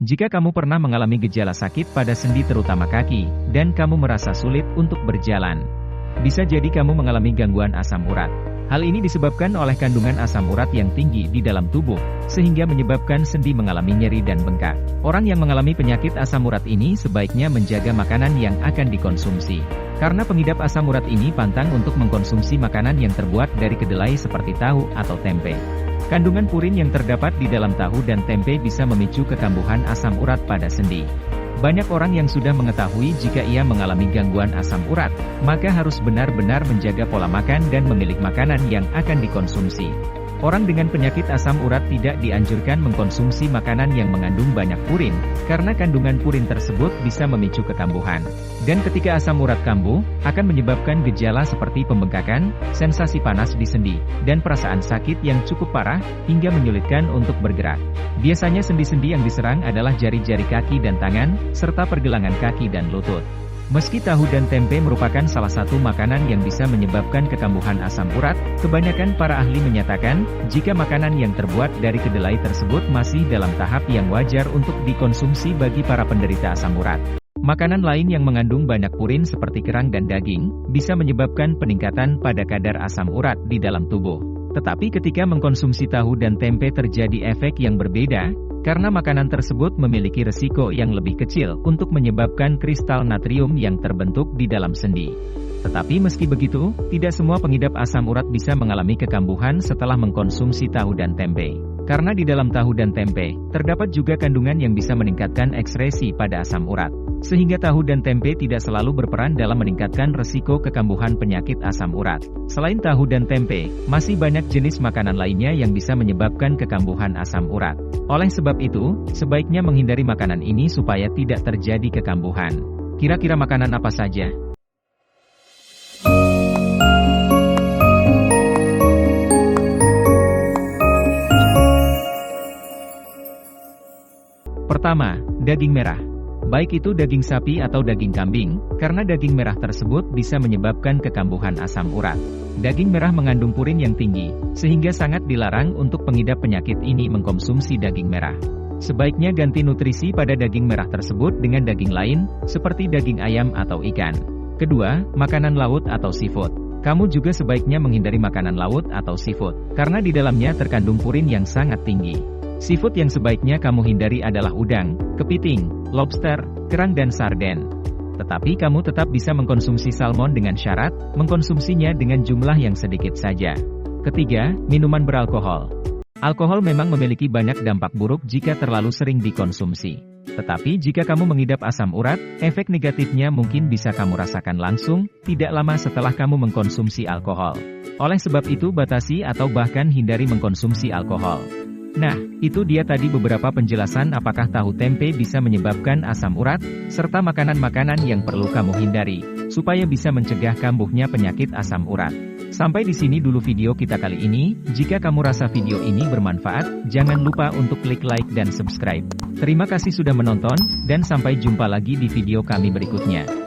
Jika kamu pernah mengalami gejala sakit pada sendi terutama kaki, dan kamu merasa sulit untuk berjalan, bisa jadi kamu mengalami gangguan asam urat. Hal ini disebabkan oleh kandungan asam urat yang tinggi di dalam tubuh, sehingga menyebabkan sendi mengalami nyeri dan bengkak. Orang yang mengalami penyakit asam urat ini sebaiknya menjaga makanan yang akan dikonsumsi. Karena pengidap asam urat ini pantang untuk mengkonsumsi makanan yang terbuat dari kedelai seperti tahu atau tempe. Kandungan purin yang terdapat di dalam tahu dan tempe bisa memicu kekambuhan asam urat pada sendi. Banyak orang yang sudah mengetahui jika ia mengalami gangguan asam urat, maka harus benar-benar menjaga pola makan dan memilih makanan yang akan dikonsumsi. Orang dengan penyakit asam urat tidak dianjurkan mengkonsumsi makanan yang mengandung banyak purin, karena kandungan purin tersebut bisa memicu kekambuhan. Dan ketika asam urat kambuh, akan menyebabkan gejala seperti pembengkakan, sensasi panas di sendi, dan perasaan sakit yang cukup parah, hingga menyulitkan untuk bergerak. Biasanya sendi-sendi yang diserang adalah jari-jari kaki dan tangan, serta pergelangan kaki dan lutut. Meski tahu dan tempe merupakan salah satu makanan yang bisa menyebabkan kekambuhan asam urat, kebanyakan para ahli menyatakan, jika makanan yang terbuat dari kedelai tersebut masih dalam tahap yang wajar untuk dikonsumsi bagi para penderita asam urat. Makanan lain yang mengandung banyak purin seperti kerang dan daging, bisa menyebabkan peningkatan pada kadar asam urat di dalam tubuh. Tetapi ketika mengkonsumsi tahu dan tempe terjadi efek yang berbeda, karena makanan tersebut memiliki resiko yang lebih kecil untuk menyebabkan kristal natrium yang terbentuk di dalam sendi. Tetapi meski begitu, tidak semua pengidap asam urat bisa mengalami kekambuhan setelah mengkonsumsi tahu dan tempe. Karena di dalam tahu dan tempe, terdapat juga kandungan yang bisa meningkatkan ekskresi pada asam urat. Sehingga tahu dan tempe tidak selalu berperan dalam meningkatkan resiko kekambuhan penyakit asam urat. Selain tahu dan tempe, masih banyak jenis makanan lainnya yang bisa menyebabkan kekambuhan asam urat. Oleh sebab itu, sebaiknya menghindari makanan ini supaya tidak terjadi kekambuhan. Kira-kira makanan apa saja? Pertama, daging merah. Baik itu daging sapi atau daging kambing, karena daging merah tersebut bisa menyebabkan kekambuhan asam urat. Daging merah mengandung purin yang tinggi, sehingga sangat dilarang untuk pengidap penyakit ini mengkonsumsi daging merah. Sebaiknya ganti nutrisi pada daging merah tersebut dengan daging lain, seperti daging ayam atau ikan. Kedua, makanan laut atau seafood. Kamu juga sebaiknya menghindari makanan laut atau seafood, karena di dalamnya terkandung purin yang sangat tinggi. Seafood yang sebaiknya kamu hindari adalah udang, kepiting, lobster, kerang dan sarden. Tetapi kamu tetap bisa mengkonsumsi salmon dengan syarat, mengkonsumsinya dengan jumlah yang sedikit saja. Ketiga, minuman beralkohol. Alkohol memang memiliki banyak dampak buruk jika terlalu sering dikonsumsi. Tetapi jika kamu mengidap asam urat, efek negatifnya mungkin bisa kamu rasakan langsung, tidak lama setelah kamu mengkonsumsi alkohol. Oleh sebab itu batasi atau bahkan hindari mengkonsumsi alkohol. Nah, itu dia tadi beberapa penjelasan apakah tahu tempe bisa menyebabkan asam urat, serta makanan-makanan yang perlu kamu hindari, supaya bisa mencegah kambuhnya penyakit asam urat. Sampai di sini dulu video kita kali ini. Jika kamu rasa video ini bermanfaat, jangan lupa untuk klik like dan subscribe. Terima kasih sudah menonton, dan sampai jumpa lagi di video kami berikutnya.